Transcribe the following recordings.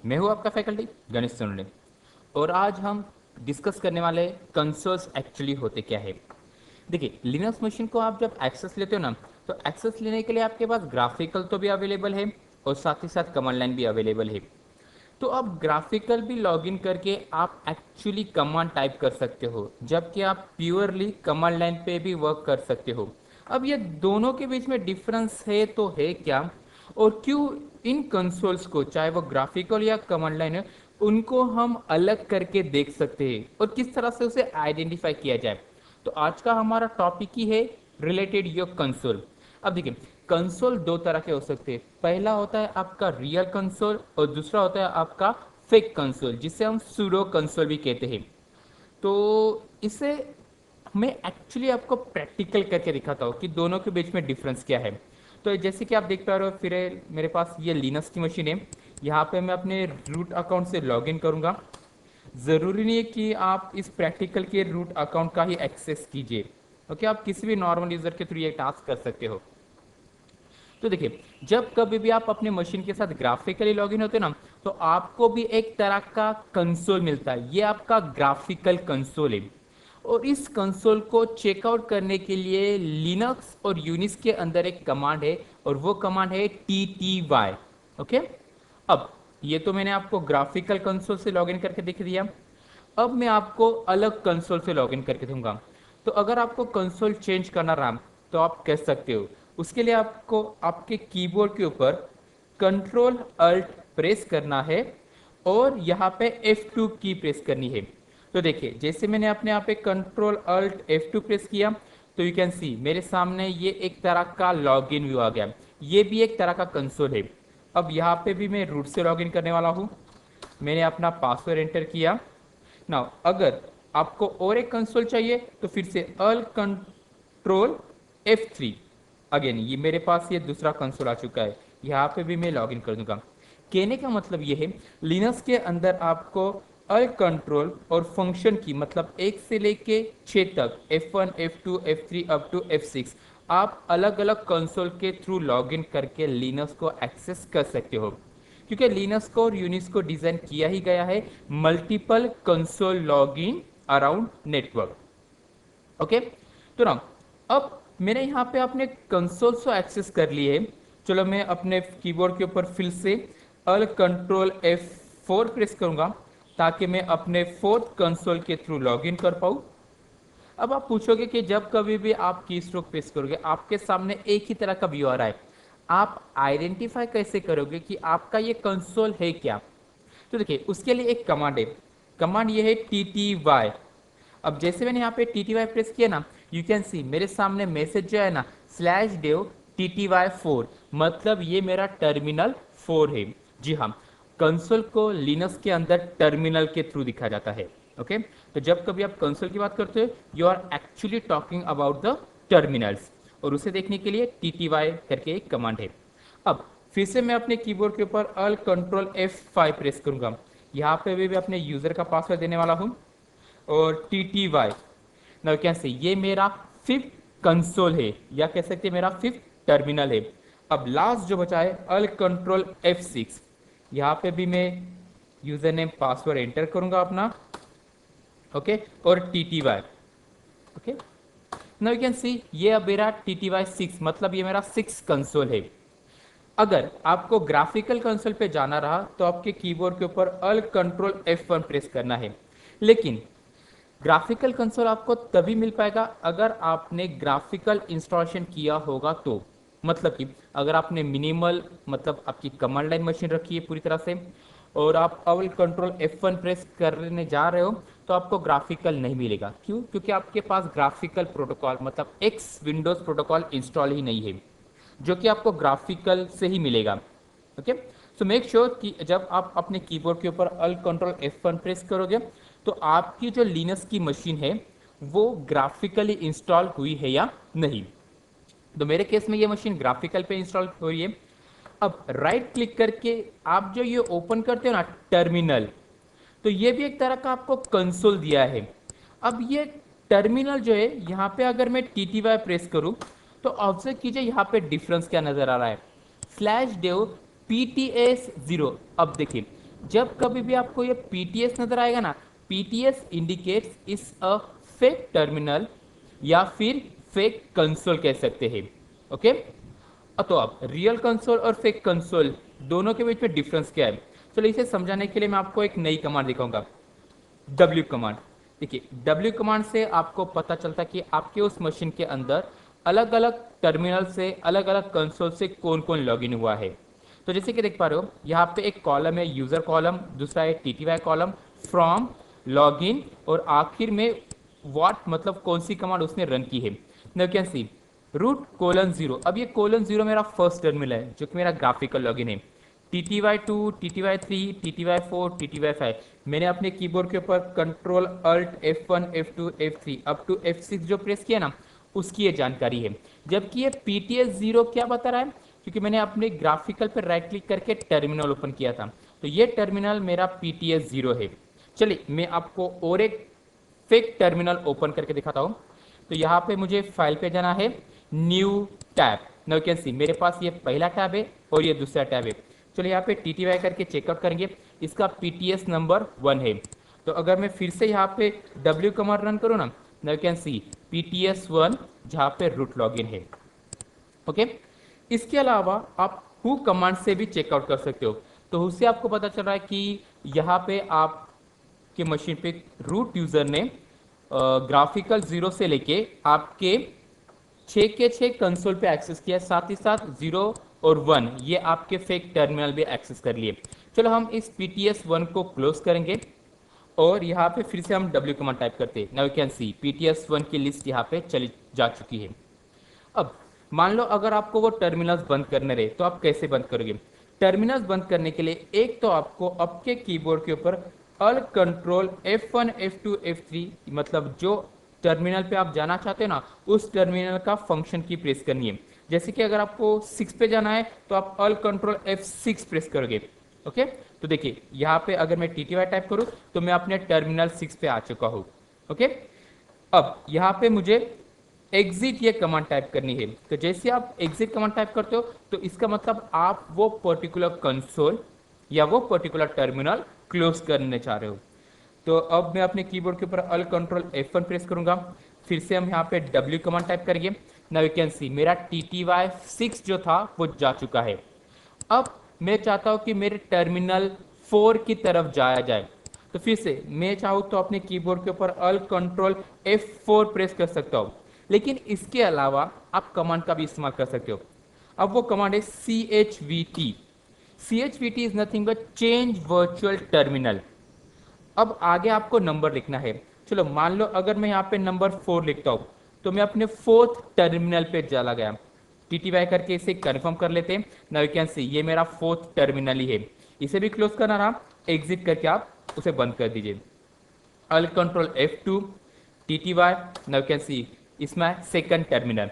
मैं हूं आपका फैकल्टी गणेश सोनले और आज हम डिस्कस करने वाले कंसोल्स एक्चुअली होते क्या है। देखिए, लिनक्स मशीन को आप जब एक्सेस लेते हो ना, तो एक्सेस लेने के लिए आपके पास ग्राफिकल तो भी अवेलेबल है और साथ ही साथ कमांड लाइन भी अवेलेबल है। तो अब ग्राफिकल भी लॉगिन करके आप एक्चुअली कमांड टाइप कर सकते हो, जबकि आप प्योरली कमांड लाइन पे भी वर्क कर सकते हो। अब ये दोनों के बीच में डिफरेंस है तो है क्या, और क्यों इन कंसोल्स को, चाहे वो ग्राफिकल या कमांड लाइन है, उनको हम अलग करके देख सकते हैं और किस तरह से उसे आइडेंटिफाई किया जाए। तो आज का हमारा टॉपिक ही है रिलेटेड योर कंसोल। अब देखिए, कंसोल दो तरह के हो सकते हैं। पहला होता है आपका रियल कंसोल और दूसरा होता है आपका फेक कंसोल, जिसे हम सूडो कंसोल भी कहते हैं। तो इसे मैं एक्चुअली आपको प्रैक्टिकल करके दिखाता हूँ कि दोनों के बीच में डिफरेंस क्या है। तो जैसे कि आप देख पा रहे हो, फिर मेरे पास ये लिनक्स की मशीन है। यहाँ पे मैं अपने रूट अकाउंट से लॉगिन करूँगा। ज़रूरी नहीं है कि आप इस प्रैक्टिकल के रूट अकाउंट का ही एक्सेस कीजिए। ओके, आप किसी भी नॉर्मल यूज़र के थ्रू ये टास्क कर सकते हो। तो देखिए, जब कभी भी आप अपने मशीन के साथ ग्राफिकली लॉगिन होते हैं ना, तो आपको भी एक तरह का कंसोल मिलता है। ये आपका ग्राफिकल कंसोल है और इस कंसोल को चेकआउट करने के लिए लिनक्स और यूनिक्स के अंदर एक कमांड है और वो कमांड है TTY। ओके, अब ये तो मैंने आपको ग्राफिकल कंसोल से लॉगिन करके दिख दिया। अब मैं आपको अलग कंसोल से लॉगिन करके दूंगा। तो अगर आपको कंसोल चेंज करना रहा तो आप कह सकते हो। उसके लिए आपको आपके कीबोर्ड के ऊपर कंट्रोल अल्ट प्रेस करना है और यहाँ पे F2 की प्रेस करनी है। तो देखिए, जैसे मैंने अपने यहाँ पे कंट्रोल अल्ट F2 प्रेस किया तो यू कैन सी मेरे सामने ये एक तरह का लॉगिन व्यू आ गया। ये भी एक तरह का कंसोल है। अब यहाँ पे भी मैं रूट से लॉगिन करने वाला हूँ। मैंने अपना पासवर्ड एंटर किया। नाउ अगर आपको और एक कंसोल चाहिए तो फिर से अल कंट्रोल F3। अगेन ये मेरे पास ये दूसरा कंसोल आ चुका है। यहाँ पे भी मैं लॉगिन कर दूंगा। कहने का मतलब ये है, लिनक्स के अंदर आपको अल कंट्रोल और फंक्शन की मतलब 1 से लेके 6 तक F1 F2 F3 up to F6 आप अलग अलग कंसोल के थ्रू लॉगिन करके लिनक्स को एक्सेस कर सकते हो, क्योंकि लिनक्स को और यूनिक्स को डिजाइन किया ही गया है multiple console login around network. Okay, तो ना अब मैंने यहाँ पे अपने कंसोल को एक्सेस कर लिए है। चलो मैं अपने कीबोर्ड के ऊपर फिर से अल कंट्रोल F4 प्रेस करूंगा ताकि मैं अपने फोर्थ कंसोल के थ्रू लॉगिन कर पाऊँ। अब आप पूछोगे कि जब कभी भी आप की स्ट्रोक प्रेस करोगे आपके सामने एक ही तरह का व्यू आ रहा है, आप आइडेंटिफाई कैसे करोगे कि आपका ये कंसोल है क्या। तो देखिए, उसके लिए एक कमांड है। कमांड ये है TTY। अब जैसे मैंने यहाँ पे TTY प्रेस किया ना, यू कैन सी मेरे सामने मैसेज जो है ना, /dev TTY4, मतलब ये मेरा टर्मिनल 4 है। जी हाँ, कंसोल को लिनक्स के अंदर टर्मिनल के थ्रू दिखा जाता है। ओके, तो जब कभी आप कंसोल की बात करते हो, you are actually talking about the terminals, और उसे देखने के लिए TTY करके एक कमांड है। अब फिर से मैं अपने कीबोर्ड के ऊपर अल कंट्रोल F5 प्रेस करूंगा। यहाँ पे भी मैं अपने यूजर का पासवर्ड देने वाला हूँ और TTY। नाउ कैन से ये मेरा फिफ्थ कंसोल है या कह सकते हैं मेरा फिफ्थ टर्मिनल है। अब लास्ट जो बचा है अल कंट्रोल F6। यहाँ पे भी मैं यूजर नेम पासवर्ड एंटर करूंगा अपना। ओके, और TTY। Okay, now you can सी ये अब मेरा TTY6, मतलब ये मेरा 6 कंसोल है। अगर आपको ग्राफिकल कंसोल पे जाना रहा तो आपके कीबोर्ड के ऊपर अल कंट्रोल F1 प्रेस करना है। लेकिन ग्राफिकल कंसोल आपको तभी मिल पाएगा अगर आपने ग्राफिकल इंस्टॉलेशन किया होगा तो, मतलब कि अगर आपने मिनिमल मतलब आपकी कमांड लाइन मशीन रखी है पूरी तरह से और आप अल कंट्रोल F1 प्रेस करने जा रहे हो, तो आपको ग्राफिकल नहीं मिलेगा। क्यों? क्योंकि आपके पास ग्राफिकल प्रोटोकॉल मतलब एक्स विंडोज प्रोटोकॉल इंस्टॉल ही नहीं है, जो कि आपको ग्राफिकल से ही मिलेगा। ओके, सो मेक श्योर कि जब आप अपने कीबोर्ड के ऊपर अल कंट्रोल F1 प्रेस करोगे तो आपकी जो लिनक्स की मशीन है वो ग्राफिकली इंस्टॉल हुई है या नहीं। तो मेरे केस में ये मशीन ग्राफिकल पे इंस्टॉल हुई है। अब राइट क्लिक करके आप जो ये ओपन करते हो ना टर्मिनल, तो ये भी एक तरह का आपको कंसोल दिया है। अब ये टर्मिनल जो है, यहाँ पे अगर मैं TTY प्रेस करूं तो ऑब्जर्व कीजिए यहाँ पे डिफरेंस क्या नजर आ रहा है। /dev PTS 0। अब देखिए, जब कभी भी आपको ये PTS नजर आएगा ना, PTS indicates is a fake terminal या फिर फेक कंसोल कह सकते हैं। ओके, तो अब रियल कंसोल और फेक कंसोल दोनों के बीच में डिफरेंस क्या है, चलो इसे समझाने के लिए मैं आपको एक नई कमांड दिखाऊंगा, W कमांड। देखिए W कमांड से आपको पता चलता है कि आपके उस मशीन के अंदर अलग अलग टर्मिनल से, अलग अलग कंसोल से कौन कौन लॉगिन हुआ है। तो जैसे कि देख पा रहे हो यहाँ पे एक कॉलम है यूजर कॉलम, दूसरा है TTY कॉलम, फ्रॉम, लॉगिन और आखिर में व्हाट मतलब कौन सी कमांड उसने रन की है। Now can see √:0। अब ये :0 मेरा फर्स्ट टर्मिनल है जो कि मेरा ग्राफिकल लॉगिन है। TTY2, TTY3, TTY4, TTY5 मैंने अपने कीबोर्ड के ऊपर control alt F1 F2 F3 up to F6 जो प्रेस किया ना, उसकी ये जानकारी है। जबकि ये PTS0 क्या बता रहा है, क्योंकि मैंने अपने ग्राफिकल पर राइट क्लिक करके टर्मिनल ओपन किया था, तो ये टर्मिनल मेरा PTS0 है। चलिए मैं आपको और एक फेक टर्मिनल ओपन करके दिखाता हूँ। तो यहाँ पे मुझे फाइल पे जाना है, new tab. Now can see मेरे पास ये पहला टैब है और ये दूसरा टैब है। चलो यहाँ पे TTY करके चेकआउट करेंगे, इसका PTS नंबर 1 है। तो अगर मैं फिर से यहाँ पे W कमांड रन करूँ ना, नाउ कैन सी PTS1 जहाँ पे रूट लॉगिन है। ओके, इसके अलावा आप हु कमांड से भी चेकआउट कर सकते हो। तो उससे आपको पता चल रहा है कि यहाँ पे आपके मशीन पे रूट यूजर ने ग्राफिकल 0 से लेके आपके 6 के 6 कंसोल पे एक्सेस किया, साथ ही साथ 0 और 1 ये आपके फेक टर्मिनल भी एक्सेस कर लिए। चलो हम इस PTS1 को क्लोज करेंगे और यहाँ पे फिर से हम W कमांड टाइप करते हैं। Now you can C PTS1 की लिस्ट यहाँ पे चली जा चुकी है। अब मान लो अगर आपको वो टर्मिनल्स बंद करने रहे तो आप कैसे बंद करोगे। टर्मिनल्स बंद करने के लिए एक तो आपको आपके कीबोर्ड के ऊपर alt control F1 F2 F3 मतलब जो टर्मिनल पे आप जाना चाहते हो ना, उस टर्मिनल का फंक्शन की प्रेस करनी है। जैसे कि अगर आपको 6 पे जाना है तो आप अल्ट कंट्रोल F6 प्रेस करोगे। ओके, तो देखिए यहाँ पे अगर मैं TTY टाइप करूँ तो मैं अपने टर्मिनल 6 पे आ चुका हूँ। ओके, अब यहाँ पे मुझे एग्जिट ये कमांड टाइप करनी है। तो जैसे आप एग्जिट कमांड टाइप करते हो तो इसका मतलब आप वो पर्टिकुलर कंसोल या वो पर्टिकुलर टर्मिनल क्लोज करने चाह रहे हो। तो अब मैं अपने कीबोर्ड के ऊपर अल्ट कंट्रोल F1 प्रेस करूंगा, फिर से हम यहाँ पे W कमांड टाइप करेंगे। नाउ यू कैन सी मेरा TTY6 जो था वो जा चुका है। अब मैं चाहता हूं कि मेरे टर्मिनल 4 की तरफ जाया जाए। तो फिर से मैं चाहूँ तो अपने कीबोर्ड के ऊपर अल्ट कंट्रोल F4 प्रेस कर सकता हूँ, लेकिन इसके अलावा आप कमांड का भी इस्तेमाल कर सकते हो। अब वो कमांड है CHVT। CHVT is nothing but change virtual terminal. अब आगे आपको नंबर लिखना है। चलो मान लो अगर मैं यहाँ पे नंबर 4 लिखता हूँ तो मैं अपने 4th टर्मिनल पे चला गया। TTY करके इसे कंफर्म कर लेते हैं। नाउ यू कैन सी ये मेरा 4th टर्मिनल ही है। इसे भी क्लोज करना रहा, एग्जिट करके आप उसे बंद कर दीजिए। Alt control F2 TTY। Now you can see इसमें सेकंड टर्मिनल।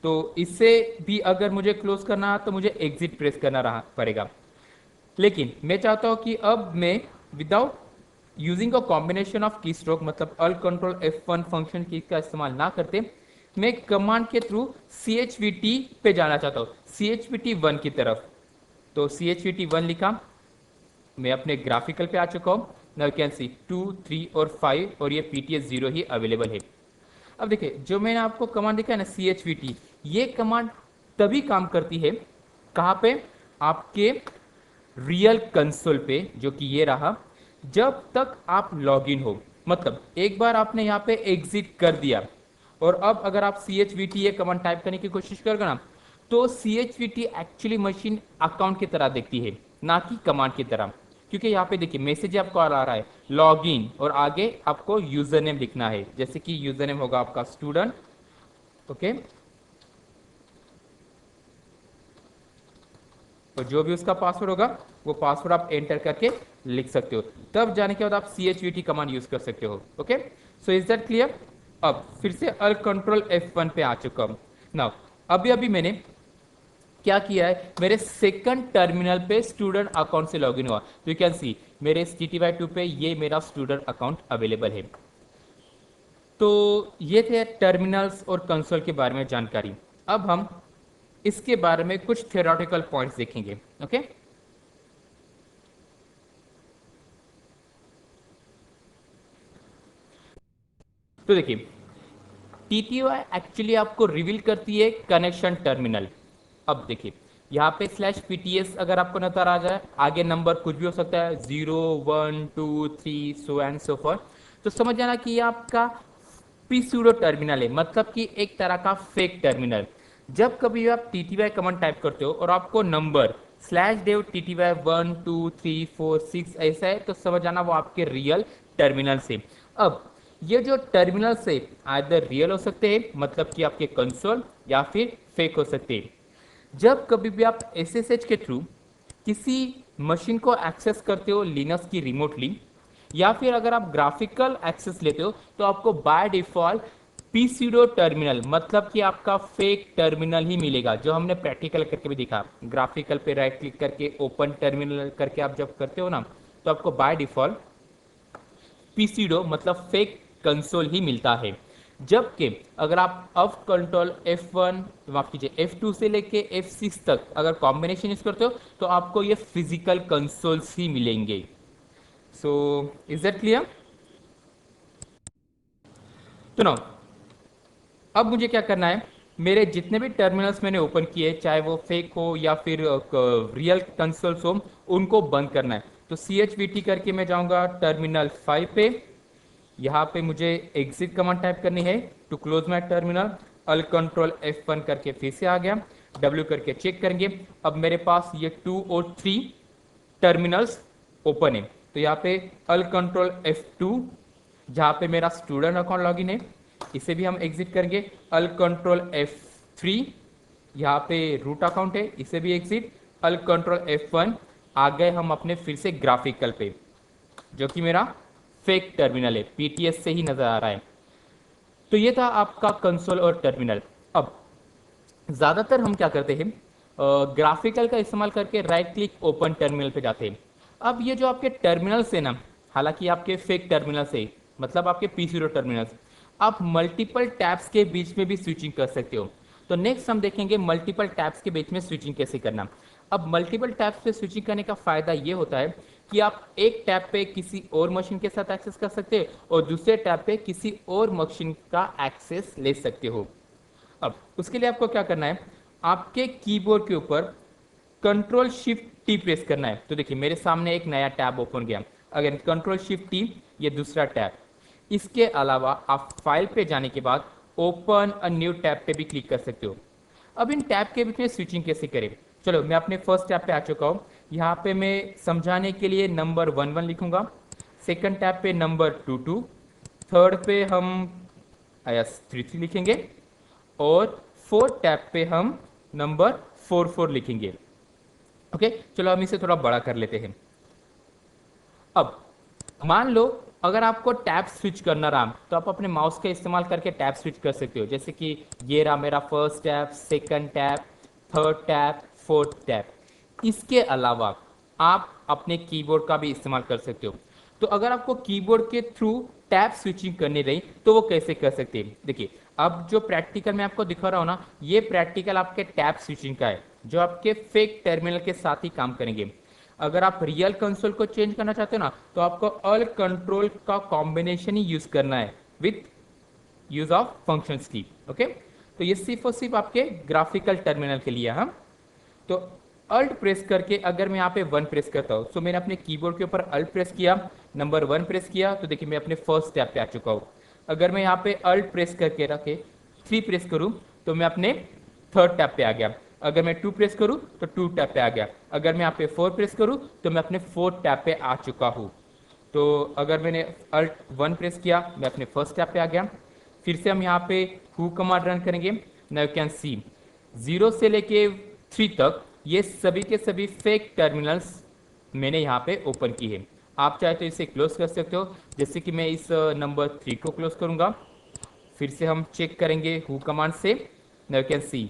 तो इससे भी अगर मुझे क्लोज करना है तो मुझे एग्जिट प्रेस करना रहा पड़ेगा। लेकिन मैं चाहता हूं कि अब मैं without using a combination of की स्ट्रोक मतलब अल्ट कंट्रोल F1 फंक्शन की का इस्तेमाल ना करते, मैं कमांड के थ्रू CHVT पे जाना चाहता हूँ, CHVT1 की तरफ। तो CHVT1 लिखा, मैं अपने ग्राफिकल पे आ चुका हूँ। नाउ यू कैन सी 2, 3 और 5 और ये PTS0 ही अवेलेबल है। अब देखिए जो मैंने आपको कमांड दिखा है ना CHVT, ये कमांड तभी काम करती है कहाँ पे, आपके रियल कंसोल पे जो कि ये रहा, जब तक आप लॉगिन हो। मतलब एक बार आपने यहाँ पे एग्जिट कर दिया और अब अगर आप CHVT ये कमांड टाइप करने की कोशिश करोगे ना, तो CHVT एक्चुअली मशीन अकाउंट की तरह दिखती है, ना कि कमांड की तरह। क्योंकि यहाँ पे देखिए मैसेज आपको आ रहा है लॉगिन और आगे आपको यूजर नेम लिखना है, जैसे कि यूजर नेम होगा आपका स्टूडेंट। ओके, तो जो भी उसका पासवर्ड होगा वो पासवर्ड आप एंटर करके लिख सकते हो। तब जाने के बाद आप CHVT कमांड यूज कर सकते हो। Okay, so is that clear. अब फिर से अल्ट कंट्रोल F1 पे आ चुका हूं। नाउ अभी अभी मैंने क्या किया है, मेरे सेकंड टर्मिनल पे स्टूडेंट अकाउंट से लॉगिन हुआ। तो यू कैन सी मेरे TTY2 पे ये मेरा स्टूडेंट अकाउंट अवेलेबल है। तो ये थे टर्मिनल्स और कंसोल के बारे में जानकारी। अब हम इसके बारे में कुछ थ्योरेटिकल पॉइंट्स देखेंगे। ओके, तो देखिए TTY एक्चुअली आपको रिवील करती है कनेक्शन टर्मिनल। अब देखिए यहाँ पे /PTS अगर आपको नजर आ जाए, आगे नंबर कुछ भी हो सकता है, 0 1 2 3 सो एंड सो फॉर, तो समझ जाना कि ये आपका पी सूडो टर्मिनल है, मतलब कि एक तरह का फेक टर्मिनल। जब कभी आप TTY कमांड टाइप करते हो और आपको नंबर /dev TTY 1 2 3 4 6 ऐसा है, तो समझ जाना वो आपके रियल टर्मिनल से। अब ये जो टर्मिनल से आइदर रियल हो सकते हैं, मतलब कि आपके कंसोल, या फिर फेक हो सकते हैं। जब कभी भी आप SSH के थ्रू किसी मशीन को एक्सेस करते हो लिनक्स की रिमोटली, या फिर अगर आप ग्राफिकल एक्सेस लेते हो, तो आपको बाय डिफॉल्ट pseudo टर्मिनल, मतलब कि आपका फेक टर्मिनल ही मिलेगा, जो हमने प्रैक्टिकल करके भी देखा। ग्राफिकल पे राइट क्लिक करके ओपन टर्मिनल करके आप जब करते हो ना, तो आपको बाय डिफॉल्ट pseudo मतलब फेक कंसोल ही मिलता है। जबकि अगर आप अप कंट्रोल F1, माफ कीजिए F2 से लेके F6 तक अगर कॉम्बिनेशन यूज करते हो, तो आपको ये फिजिकल कंसोल्स ही मिलेंगे। So is that clear? तो ना अब मुझे क्या करना है, मेरे जितने भी टर्मिनल्स मैंने ओपन किए, चाहे वो फेक हो या फिर रियल कंसोल्स हो, उनको बंद करना है। तो CHVT करके मैं जाऊंगा टर्मिनल 5 पे। यहाँ पे मुझे एग्जिट कमांड टाइप करनी है to close my terminal. Alt control F1 करके फिर से आ गया, W करके चेक करेंगे। अब मेरे पास ये 2 और 3 टर्मिनल्स ओपन है। तो यहाँ पे अल कंट्रोल F2, जहाँ पे मेरा स्टूडेंट अकाउंट लॉगिन है, इसे भी हम एग्जिट करेंगे। अल कंट्रोल F3, यहाँ पे रूट अकाउंट है, इसे भी एग्जिट। अल कंट्रोल F1, आ गए हम अपने फिर से ग्राफिकल पे, जो कि मेरा फेक टर्मिनल है, PTS से ही नजर आ रहा है। तो ये था आपका कंसोल और टर्मिनल। अब ज़्यादातर हम क्या करते हैं, ग्राफिकल का इस्तेमाल करके राइट क्लिक ओपन टर्मिनल पे जाते हैं। अब ये जो आपके टर्मिनल्स है ना, हालांकि आपके फेक टर्मिनल से, मतलब आपके pseudo टर्मिनल्स, आप मल्टीपल टैब्स के बीच में भी स्विचिंग कर सकते हो। तो नेक्स्ट हम देखेंगे मल्टीपल टैब्स के बीच में स्विचिंग कैसे करना। अब मल्टीपल टैब्स पे स्विचिंग करने का फ़ायदा ये होता है कि आप एक टैब पे किसी और मशीन के साथ एक्सेस कर सकते हैं और दूसरे टैब पे किसी और मशीन का एक्सेस ले सकते हो। अब उसके लिए आपको क्या करना है, आपके कीबोर्ड के ऊपर Ctrl+Shift+T प्रेस करना है। तो देखिए मेरे सामने एक नया टैब ओपन गया। अगर Ctrl+Shift+T, ये दूसरा टैब। इसके अलावा आप फाइल पे जाने के बाद ओपन अ न्यू टैब पे भी क्लिक कर सकते हो। अब इन टैब के बीच में स्विचिंग कैसे करें, चलो मैं अपने फर्स्ट टैब पे आ चुका हूँ। यहाँ पे मैं समझाने के लिए नंबर 11 लिखूंगा, सेकंड टैब पे नंबर 22, थर्ड पे हम यस 33 लिखेंगे, और फोर्थ टैब पे हम नंबर 44 लिखेंगे। ओके, चलो हम इसे थोड़ा बड़ा कर लेते हैं। अब मान लो अगर आपको टैब स्विच करना रहा, तो आप अपने माउस का इस्तेमाल करके टैब स्विच कर सकते हो। जैसे कि ये रहा मेरा first tab, second tab, third tab, fourth tab. इसके अलावा आप अपने कीबोर्ड का भी इस्तेमाल कर सकते हो। तो अगर आपको कीबोर्ड के थ्रू टैब स्विचिंग करनी रही, तो वो कैसे कर सकते हैं, देखिए अब जो प्रैक्टिकल मैं आपको दिखा रहा हूँ ना, ये प्रैक्टिकल आपके टैब स्विचिंग का है, जो आपके फेक टर्मिनल के साथ ही काम करेंगे। अगर आप रियल कंसोल को चेंज करना चाहते हो ना, तो आपको ऑल कंट्रोल का कॉम्बिनेशन ही यूज करना है विथ यूज ऑफ फंक्शंस की। ओके, तो ये सिर्फ और सिर्फ आपके ग्राफिकल टर्मिनल के लिए। हम तो अल्ट प्रेस करके अगर मैं यहाँ पे 1 प्रेस करता हूँ, तो मैंने अपने कीबोर्ड के ऊपर अल्ट प्रेस किया, नंबर 1 प्रेस किया, तो देखिए मैं अपने फर्स्ट टैब पे आ चुका हूँ। अगर मैं यहाँ पे अल्ट प्रेस करके रखे 3 प्रेस करूँ, तो मैं अपने थर्ड टैब पे आ गया। अगर मैं 2 प्रेस करूँ तो 2 टैब पे आ गया। अगर मैं यहाँ पे 4 प्रेस करूँ तो मैं अपने 4 टैब पे आ चुका हूँ। तो अगर मैंने अल्ट 1 प्रेस किया, मैं अपने फर्स्ट टैब पे आ गया। फिर से हम यहाँ पे हु कमांड रन करेंगे। नाउ यू कैन सी 0 से लेके 3 तक ये सभी के सभी फेक टर्मिनल्स मैंने यहाँ पे ओपन की है। आप चाहे तो इसे क्लोज कर सकते हो, जैसे कि मैं इस नंबर 3 को क्लोज करूँगा। फिर से हम चेक करेंगे हु कमांड से। नाउ यू कैन सी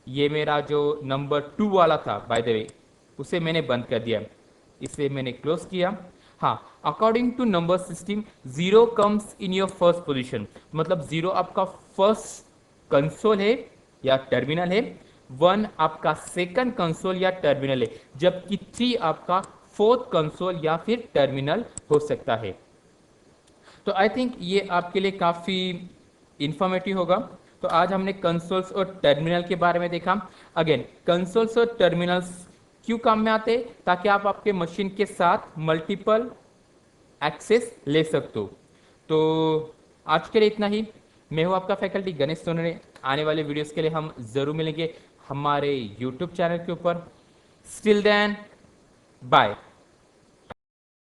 ये मेरा जो नंबर 2 वाला था बाय द वे, उसे मैंने बंद कर दिया, इसे मैंने क्लोज किया। हाँ, according to number system 0 comes in your first position, मतलब 0 आपका फर्स्ट कंसोल है या टर्मिनल है, 1 आपका सेकंड कंसोल या टर्मिनल है, जबकि 3 आपका फोर्थ कंसोल या फिर टर्मिनल हो सकता है। तो आई थिंक ये आपके लिए काफ़ी इंफॉर्मेटिव होगा। तो आज हमने कंसोल्स और टर्मिनल के बारे में देखा। अगेन कंसोल्स और टर्मिनल्स क्यों काम में आते हैं, ताकि आप आपके मशीन के साथ मल्टीपल एक्सेस ले सकते हो। तो आज के लिए इतना ही। मैं हूँ आपका फैकल्टी गणेश सोनरे। आने वाले वीडियोस के लिए हम ज़रूर मिलेंगे हमारे यूट्यूब चैनल के ऊपर। Still then bye.